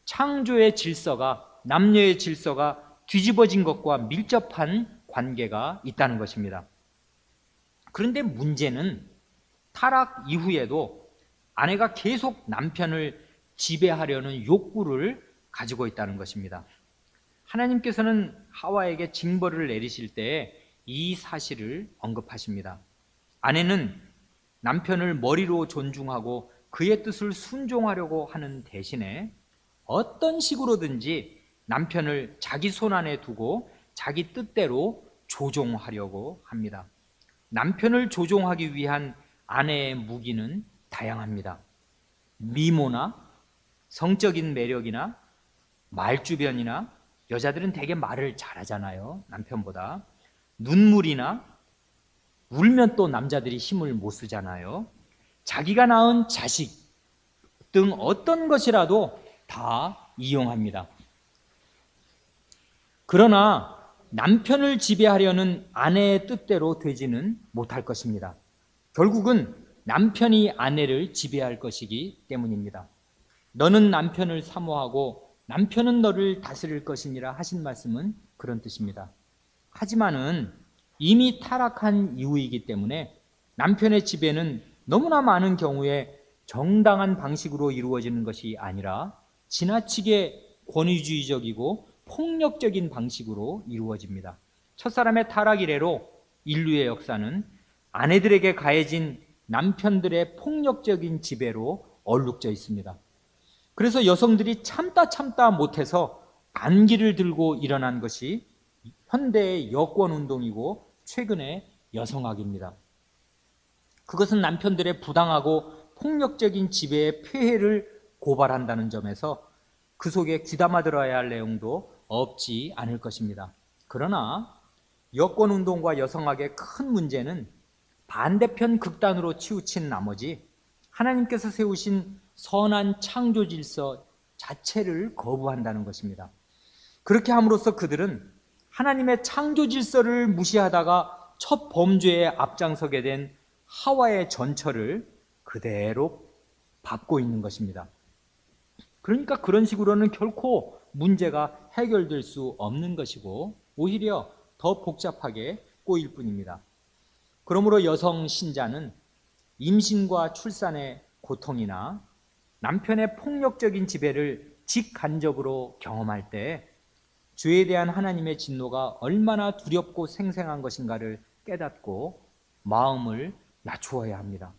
창조의 질서가, 남녀의 질서가 뒤집어진 것과 밀접한 관계가 있다는 것입니다. 그런데 문제는 타락 이후에도 아내가 계속 남편을 지배하려는 욕구를 가지고 있다는 것입니다. 하나님께서는 하와에게 징벌을 내리실 때 이 사실을 언급하십니다. 아내는 남편을 머리로 존중하고 그의 뜻을 순종하려고 하는 대신에 어떤 식으로든지 남편을 자기 손안에 두고 자기 뜻대로 조종하려고 합니다. 남편을 조종하기 위한 아내의 무기는 다양합니다. 미모나 성적인 매력이나 말주변이나, 여자들은 되게 말을 잘하잖아요, 남편보다. 눈물이나, 울면 또 남자들이 힘을 못 쓰잖아요. 자기가 낳은 자식 등 어떤 것이라도 다 이용합니다. 그러나 남편을 지배하려는 아내의 뜻대로 되지는 못할 것입니다. 결국은 남편이 아내를 지배할 것이기 때문입니다. 너는 남편을 사모하고 남편은 너를 다스릴 것이니라 하신 말씀은 그런 뜻입니다. 하지만은 이미 타락한 이후이기 때문에 남편의 지배는 너무나 많은 경우에 정당한 방식으로 이루어지는 것이 아니라 지나치게 권위주의적이고 폭력적인 방식으로 이루어집니다. 첫사람의 타락 이래로 인류의 역사는 아내들에게 가해진 남편들의 폭력적인 지배로 얼룩져 있습니다. 그래서 여성들이 참다 못해서 반기를 들고 일어난 것이 현대의 여권운동이고 최근의 여성학입니다. 그것은 남편들의 부당하고 폭력적인 지배의 폐해를 고발한다는 점에서 그 속에 귀담아 들어야 할 내용도 없지 않을 것입니다. 그러나 여권운동과 여성학의 큰 문제는 반대편 극단으로 치우친 나머지 하나님께서 세우신 선한 창조 질서 자체를 거부한다는 것입니다. 그렇게 함으로써 그들은 하나님의 창조 질서를 무시하다가 첫 범죄에 앞장서게 된 하와의 전철을 그대로 밟고 있는 것입니다. 그러니까 그런 식으로는 결코 문제가 해결될 수 없는 것이고 오히려 더 복잡하게 꼬일 뿐입니다. 그러므로 여성 신자는 임신과 출산의 고통이나 남편의 폭력적인 지배를 직간접으로 경험할 때 죄에 대한 하나님의 진노가 얼마나 두렵고 생생한 것인가를 깨닫고 마음을 낮추어야 합니다.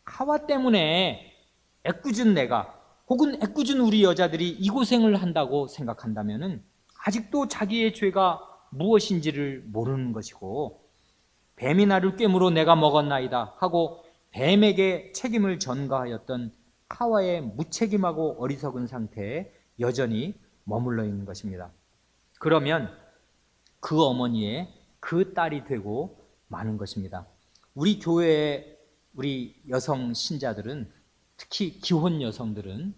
하와 때문에 애꿎은 내가 혹은 애꿎은 우리 여자들이 이 고생을 한다고 생각한다면 아직도 자기의 죄가 무엇인지를 모르는 것이고, 뱀이 나를 꿰물어 내가 먹었나이다 하고 뱀에게 책임을 전가하였던 하와의 무책임하고 어리석은 상태에 여전히 머물러 있는 것입니다. 그러면 그 어머니의 그 딸이 되고 마는 것입니다. 우리 교회의 우리 여성 신자들은, 특히 기혼 여성들은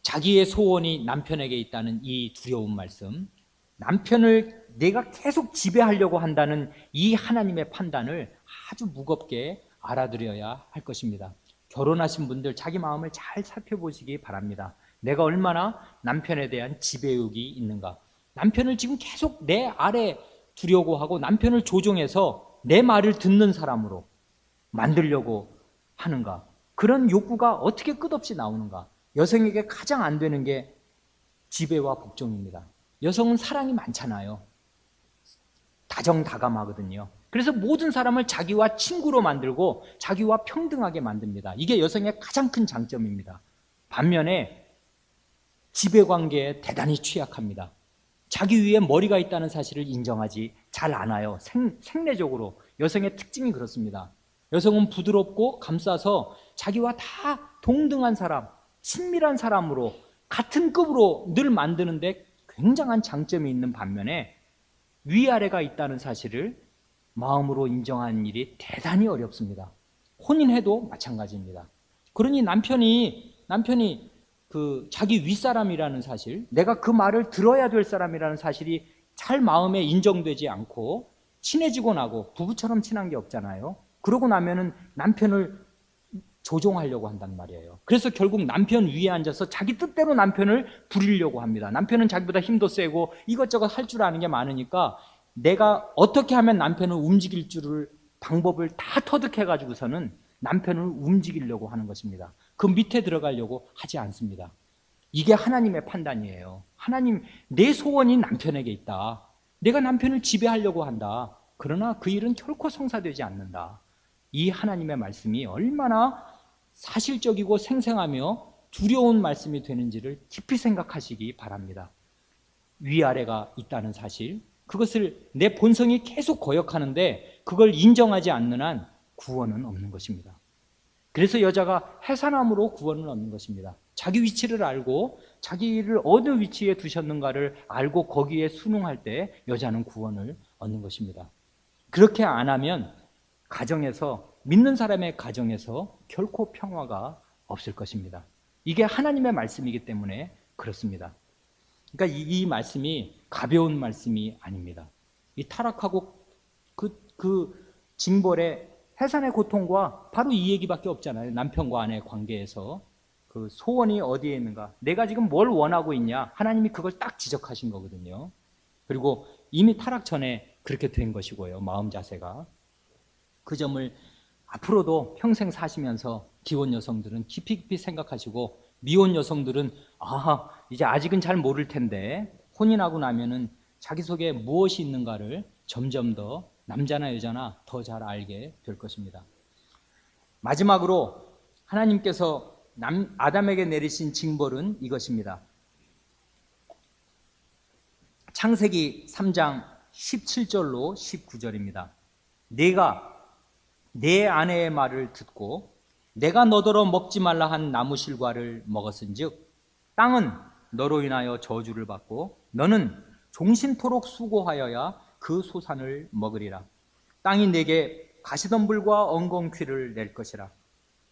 자기의 소원이 남편에게 있다는 이 두려운 말씀, 남편을 내가 계속 지배하려고 한다는 이 하나님의 판단을 아주 무겁게 알아들여야 할 것입니다. 결혼하신 분들 자기 마음을 잘 살펴보시기 바랍니다. 내가 얼마나 남편에 대한 지배욕이 있는가. 남편을 지금 계속 내 아래 두려고 하고 남편을 조종해서 내 말을 듣는 사람으로 만들려고 하는가. 그런 욕구가 어떻게 끝없이 나오는가. 여성에게 가장 안 되는 게 지배와 복종입니다. 여성은 사랑이 많잖아요. 다정다감하거든요. 그래서 모든 사람을 자기와 친구로 만들고 자기와 평등하게 만듭니다. 이게 여성의 가장 큰 장점입니다. 반면에 지배관계에 대단히 취약합니다. 자기 위에 머리가 있다는 사실을 인정하지 잘 않아요. 생내적으로 여성의 특징이 그렇습니다. 여성은 부드럽고 감싸서 자기와 다 동등한 사람, 친밀한 사람으로 같은 급으로 늘 만드는데 굉장한 장점이 있는 반면에 위아래가 있다는 사실을 마음으로 인정하는 일이 대단히 어렵습니다. 혼인해도 마찬가지입니다. 그러니 남편이 그 자기 윗사람이라는 사실, 내가 그 말을 들어야 될 사람이라는 사실이 잘 마음에 인정되지 않고 친해지고 나고 부부처럼 친한 게 없잖아요. 그러고 나면은 남편을 조종하려고 한단 말이에요. 그래서 결국 남편 위에 앉아서 자기 뜻대로 남편을 부리려고 합니다. 남편은 자기보다 힘도 세고 이것저것 할 줄 아는 게 많으니까 내가 어떻게 하면 남편을 움직일 줄을 방법을 다 터득해가지고서는 남편을 움직이려고 하는 것입니다. 그 밑에 들어가려고 하지 않습니다. 이게 하나님의 판단이에요. 하나님, 내 소원이 남편에게 있다. 내가 남편을 지배하려고 한다. 그러나 그 일은 결코 성사되지 않는다. 이 하나님의 말씀이 얼마나 사실적이고 생생하며 두려운 말씀이 되는지를 깊이 생각하시기 바랍니다. 위아래가 있다는 사실, 그것을 내 본성이 계속 거역하는데 그걸 인정하지 않는 한 구원은 없는 것입니다. 그래서 여자가 해산함으로 구원을 얻는 것입니다. 자기 위치를 알고 자기를 어느 위치에 두셨는가를 알고 거기에 순응할 때 여자는 구원을 얻는 것입니다. 그렇게 안 하면 가정에서, 믿는 사람의 가정에서 결코 평화가 없을 것입니다. 이게 하나님의 말씀이기 때문에 그렇습니다. 그러니까 이 말씀이 가벼운 말씀이 아닙니다. 이 타락하고 그 징벌의 해산의 고통과 바로 이 얘기밖에 없잖아요. 남편과 아내의 관계에서 그 소원이 어디에 있는가, 내가 지금 뭘 원하고 있냐, 하나님이 그걸 딱 지적하신 거거든요. 그리고 이미 타락 전에 그렇게 된 것이고요. 마음 자세가. 그 점을 앞으로도 평생 사시면서 기혼 여성들은 깊이 생각하시고, 미혼 여성들은 이제 아직은 잘 모를 텐데 혼인하고 나면은 자기 속에 무엇이 있는가를 점점 더, 남자나 여자나 더 잘 알게 될 것입니다. 마지막으로 하나님께서 아담에게 내리신 징벌은 이것입니다. 창세기 3장 17절로 19절입니다. 내가 내 아내의 말을 듣고 내가 너더러 먹지 말라 한 나무 실과를 먹었은즉 땅은 너로 인하여 저주를 받고 너는 종신토록 수고하여야 그 소산을 먹으리라. 땅이 내게 가시덤불과 엉겅퀴를 낼 것이라.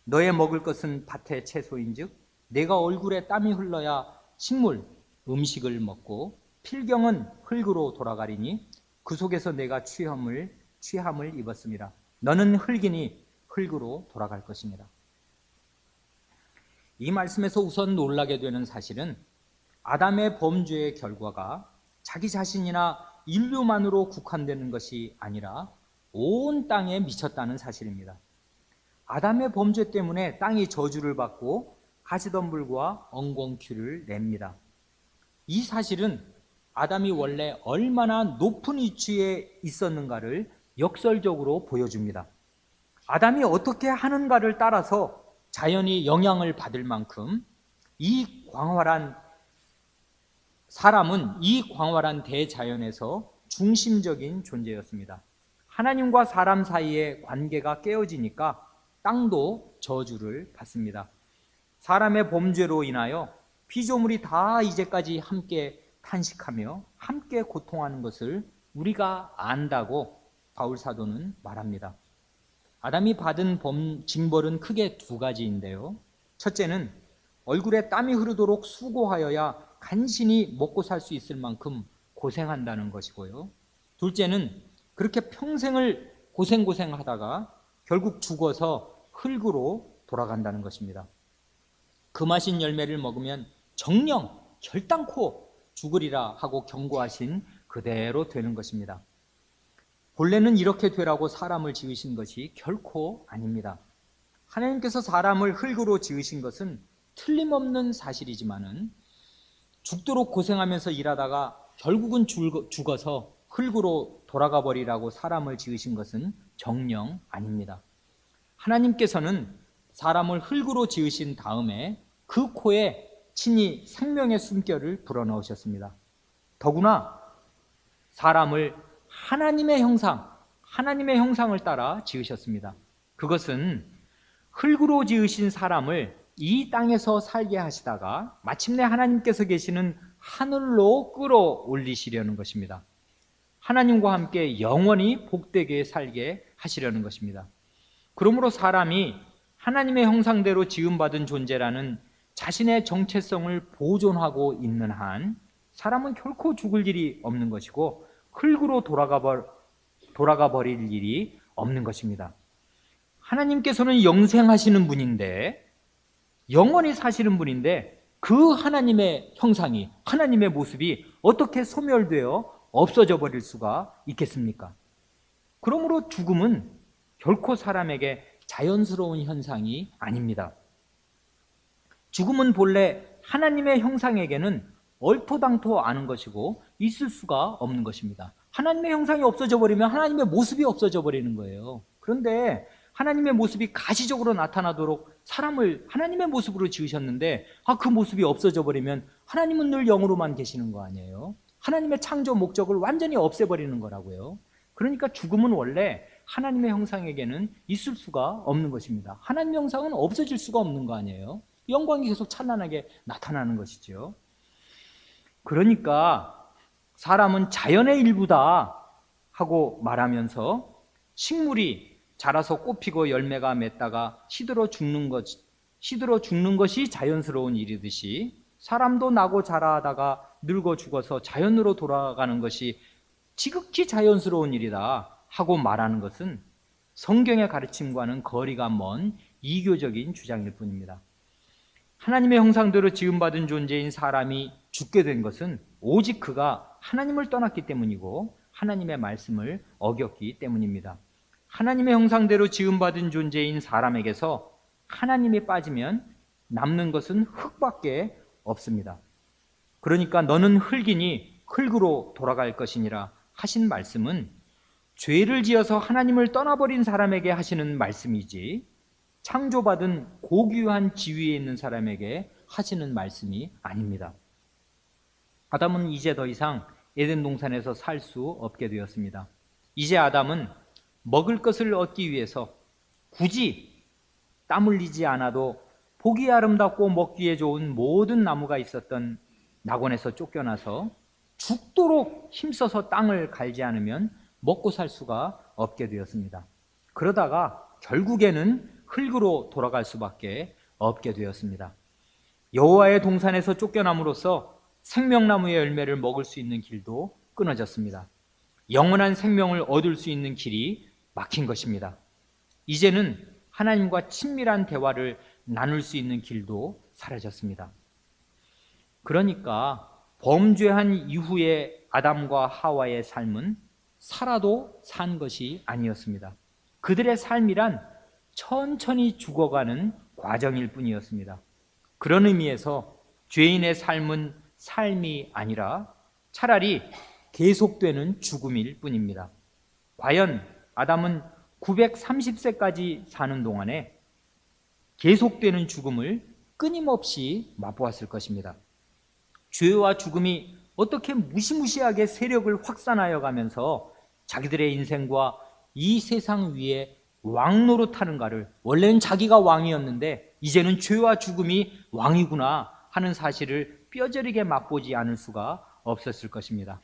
너의 먹을 것은 밭의 채소인즉 내가 얼굴에 땀이 흘러야 식물, 음식을 먹고 필경은 흙으로 돌아가리니 그 속에서 내가 취함을 입었음이라. 너는 흙이니 흙으로 돌아갈 것입니다. 이 말씀에서 우선 놀라게 되는 사실은 아담의 범죄의 결과가 자기 자신이나 인류만으로 국한되는 것이 아니라 온 땅에 미쳤다는 사실입니다. 아담의 범죄 때문에 땅이 저주를 받고 가시덤불과 엉겅퀴를 냅니다. 이 사실은 아담이 원래 얼마나 높은 위치에 있었는가를 역설적으로 보여줍니다. 아담이 어떻게 하는가를 따라서 자연이 영향을 받을 만큼 사람은 이 광활한 대자연에서 중심적인 존재였습니다. 하나님과 사람 사이의 관계가 깨어지니까 땅도 저주를 받습니다. 사람의 범죄로 인하여 피조물이 다 이제까지 함께 탄식하며 함께 고통하는 것을 우리가 안다고 바울 사도는 말합니다. 아담이 받은 징벌은 크게 두 가지인데요. 첫째는 얼굴에 땀이 흐르도록 수고하여야 간신히 먹고 살 수 있을 만큼 고생한다는 것이고요. 둘째는 그렇게 평생을 고생하다가 결국 죽어서 흙으로 돌아간다는 것입니다. 금하신 열매를 먹으면 정령 결단코 죽으리라 하고 경고하신 그대로 되는 것입니다. 본래는 이렇게 되라고 사람을 지으신 것이 결코 아닙니다. 하나님께서 사람을 흙으로 지으신 것은 틀림없는 사실이지만은 죽도록 고생하면서 일하다가 결국은 죽어서 흙으로 돌아가 버리라고 사람을 지으신 것은 정령 아닙니다. 하나님께서는 사람을 흙으로 지으신 다음에 그 코에 친히 생명의 숨결을 불어넣으셨습니다. 더구나 사람을 하나님의 형상을 따라 지으셨습니다. 그것은 흙으로 지으신 사람을 이 땅에서 살게 하시다가 마침내 하나님께서 계시는 하늘로 끌어올리시려는 것입니다. 하나님과 함께 영원히 복되게 살게 하시려는 것입니다. 그러므로 사람이 하나님의 형상대로 지음받은 존재라는 자신의 정체성을 보존하고 있는 한 사람은 결코 죽을 일이 없는 것이고 흙으로 돌아가 버릴 일이 없는 것입니다. 하나님께서는 영생하시는 분인데, 영원히 사시는 분인데 그 하나님의 형상이, 하나님의 모습이 어떻게 소멸되어 없어져 버릴 수가 있겠습니까? 그러므로 죽음은 결코 사람에게 자연스러운 현상이 아닙니다. 죽음은 본래 하나님의 형상에게는 얼토당토 않은 것이고 있을 수가 없는 것입니다. 하나님의 형상이 없어져 버리면 하나님의 모습이 없어져 버리는 거예요. 그런데 하나님의 모습이 가시적으로 나타나도록 사람을 하나님의 모습으로 지으셨는데 그 모습이 없어져 버리면 하나님은 늘 영으로만 계시는 거 아니에요? 하나님의 창조 목적을 완전히 없애버리는 거라고요. 그러니까 죽음은 원래 하나님의 형상에게는 있을 수가 없는 것입니다. 하나님의 형상은 없어질 수가 없는 거 아니에요? 영광이 계속 찬란하게 나타나는 것이죠. 그러니까 사람은 자연의 일부다 하고 말하면서 식물이 자라서 꽃피고 열매가 맺다가 시들어 죽는 것이 자연스러운 일이듯이 사람도 나고 자라다가 늙어 죽어서 자연으로 돌아가는 것이 지극히 자연스러운 일이다 하고 말하는 것은 성경의 가르침과는 거리가 먼 이교적인 주장일 뿐입니다. 하나님의 형상대로 지음받은 존재인 사람이 죽게 된 것은 오직 그가 하나님을 떠났기 때문이고 하나님의 말씀을 어겼기 때문입니다. 하나님의 형상대로 지음받은 존재인 사람에게서 하나님이 빠지면 남는 것은 흙밖에 없습니다. 그러니까 너는 흙이니 흙으로 돌아갈 것이니라 하신 말씀은 죄를 지어서 하나님을 떠나버린 사람에게 하시는 말씀이지 창조받은 고귀한 지위에 있는 사람에게 하시는 말씀이 아닙니다. 아담은 이제 더 이상 에덴 동산에서 살 수 없게 되었습니다. 이제 아담은 먹을 것을 얻기 위해서 굳이 땀 흘리지 않아도 보기 아름답고 먹기에 좋은 모든 나무가 있었던 낙원에서 쫓겨나서 죽도록 힘써서 땅을 갈지 않으면 먹고 살 수가 없게 되었습니다. 그러다가 결국에는 흙으로 돌아갈 수밖에 없게 되었습니다. 여호와의 동산에서 쫓겨남으로써 생명나무의 열매를 먹을 수 있는 길도 끊어졌습니다. 영원한 생명을 얻을 수 있는 길이 막힌 것입니다. 이제는 하나님과 친밀한 대화를 나눌 수 있는 길도 사라졌습니다. 그러니까 범죄한 이후의 아담과 하와의 삶은 살아도 산 것이 아니었습니다. 그들의 삶이란 천천히 죽어가는 과정일 뿐이었습니다. 그런 의미에서 죄인의 삶은 삶이 아니라 차라리 계속되는 죽음일 뿐입니다. 과연 아담은 930세까지 사는 동안에 계속되는 죽음을 끊임없이 맛보았을 것입니다. 죄와 죽음이 어떻게 무시무시하게 세력을 확산하여 가면서 자기들의 인생과 이 세상 위에 왕노릇하는가를, 원래는 자기가 왕이었는데 이제는 죄와 죽음이 왕이구나 하는 사실을 뼈저리게 맛보지 않을 수가 없었을 것입니다.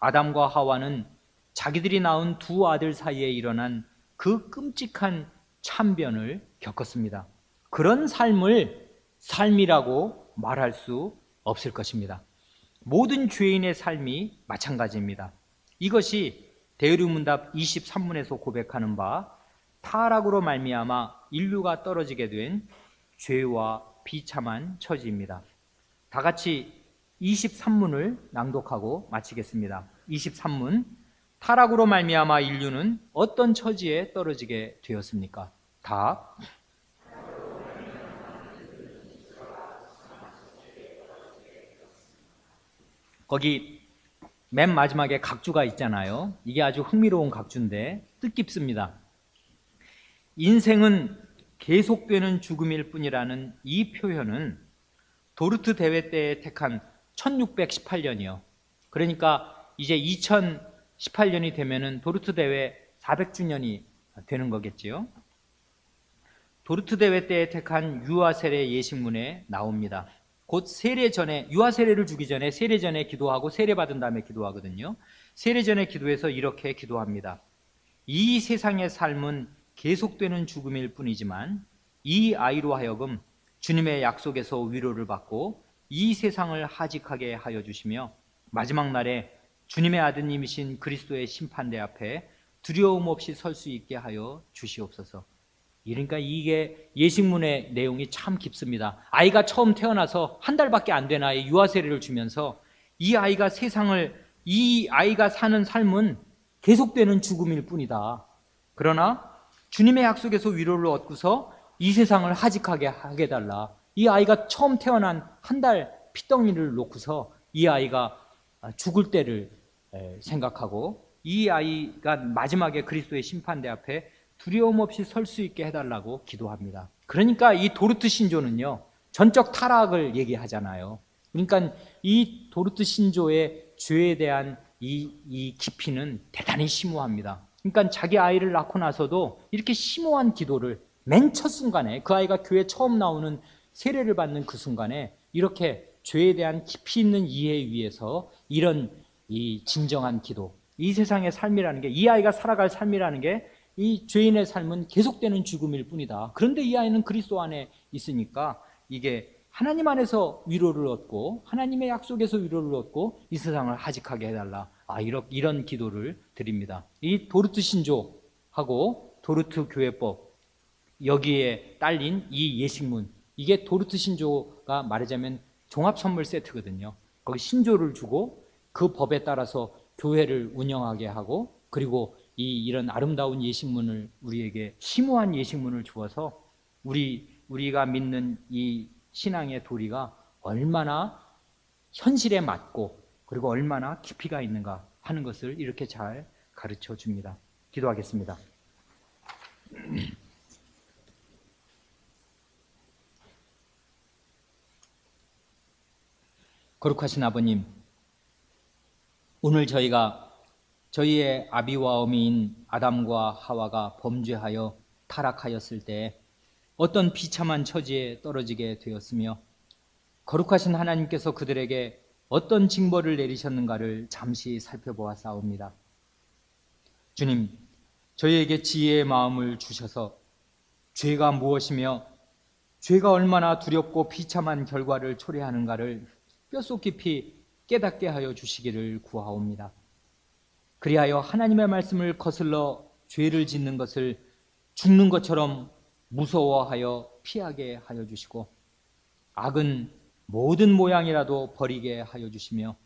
아담과 하와는 자기들이 낳은 두 아들 사이에 일어난 그 끔찍한 참변을 겪었습니다. 그런 삶을 삶이라고 말할 수 없을 것입니다. 모든 죄인의 삶이 마찬가지입니다. 이것이 대의문답 23문에서 고백하는 바 타락으로 말미암아 인류가 떨어지게 된 죄와 비참한 처지입니다. 다 같이 23문을 낭독하고 마치겠습니다. 23문. 타락으로 말미암아 인류는 어떤 처지에 떨어지게 되었습니까? 답. 거기 맨 마지막에 각주가 있잖아요. 이게 아주 흥미로운 각주인데 뜻깊습니다. 인생은 계속되는 죽음일 뿐이라는 이 표현은 도르트 대회 때 택한 1618년이요. 그러니까 이제 2018년이 되면은 도르트 대회 400주년이 되는 거겠지요. 도르트 대회 때 택한 유아 세례 예식문에 나옵니다. 곧 세례 전에, 유아 세례를 주기 전에 세례 전에 기도하고 세례 받은 다음에 기도하거든요. 세례 전에 기도해서 이렇게 기도합니다. 이 세상의 삶은 계속되는 죽음일 뿐이지만 이 아이로 하여금 주님의 약속에서 위로를 받고 이 세상을 하직하게 하여 주시며 마지막 날에 주님의 아드님이신 그리스도의 심판대 앞에 두려움 없이 설 수 있게 하여 주시옵소서. 그러니까 이게 예식문의 내용이 참 깊습니다. 아이가 처음 태어나서 한 달밖에 안 된 아이 유아 세례를 주면서 이 아이가 사는 삶은 계속되는 죽음일 뿐이다. 그러나 주님의 약속에서 위로를 얻고서 이 세상을 하직하게 하게 달라. 이 아이가 처음 태어난 한 달 피덩이를 놓고서 이 아이가 죽을 때를 생각하고 이 아이가 마지막에 그리스도의 심판대 앞에 두려움 없이 설 수 있게 해달라고 기도합니다. 그러니까 이 도르트 신조는요, 전적 타락을 얘기하잖아요. 그러니까 이 도르트 신조의 죄에 대한 이 깊이는 대단히 심오합니다. 그러니까 자기 아이를 낳고 나서도 이렇게 심오한 기도를 맨 첫 순간에, 그 아이가 교회 처음 나오는 세례를 받는 그 순간에 이렇게 죄에 대한 깊이 있는 이해 위에서 이런 이 진정한 기도, 이 세상의 삶이라는 게, 이 아이가 살아갈 삶이라는 게 이 죄인의 삶은 계속되는 죽음일 뿐이다. 그런데 이 아이는 그리스도 안에 있으니까 이게 하나님 안에서 위로를 얻고 하나님의 약속에서 위로를 얻고 이 세상을 하직하게 해달라. 이런 기도를 드립니다. 이 도르트 신조하고 도르트 교회법, 여기에 딸린 이 예식문, 이게 도르트 신조가 말하자면 종합 선물 세트거든요. 거기 신조를 주고 그 법에 따라서 교회를 운영하게 하고, 그리고 이런 아름다운 예식문을, 우리에게 심오한 예식문을 주어서 우리가 믿는 이 신앙의 도리가 얼마나 현실에 맞고 그리고 얼마나 깊이가 있는가 하는 것을 이렇게 잘 가르쳐 줍니다. 기도하겠습니다. 거룩하신 아버님, 오늘 저희의 아비와 어미인 아담과 하와가 범죄하여 타락하였을 때 어떤 비참한 처지에 떨어지게 되었으며, 거룩하신 하나님께서 그들에게 어떤 징벌을 내리셨는가를 잠시 살펴보았사옵니다. 주님, 저희에게 지혜의 마음을 주셔서 죄가 무엇이며 죄가 얼마나 두렵고 비참한 결과를 초래하는가를 뼛속 깊이 깨닫게 하여 주시기를 구하옵니다. 그리하여 하나님의 말씀을 거슬러 죄를 짓는 것을 죽는 것처럼 무서워하여 피하게 하여 주시고, 악은 모든 모양이라도 버리게 하여 주시며,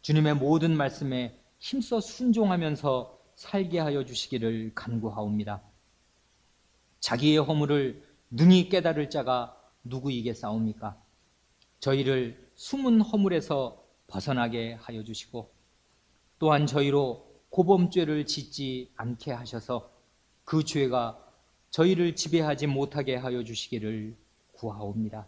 주님의 모든 말씀에 힘써 순종하면서 살게 하여 주시기를 간구하옵니다. 자기의 허물을 능히 깨달을 자가 누구이겠사옵니까? 저희를 숨은 허물에서 벗어나게 하여 주시고, 또한 저희로 고범죄를 짓지 않게 하셔서 그 죄가 저희를 지배하지 못하게 하여 주시기를 구하옵니다.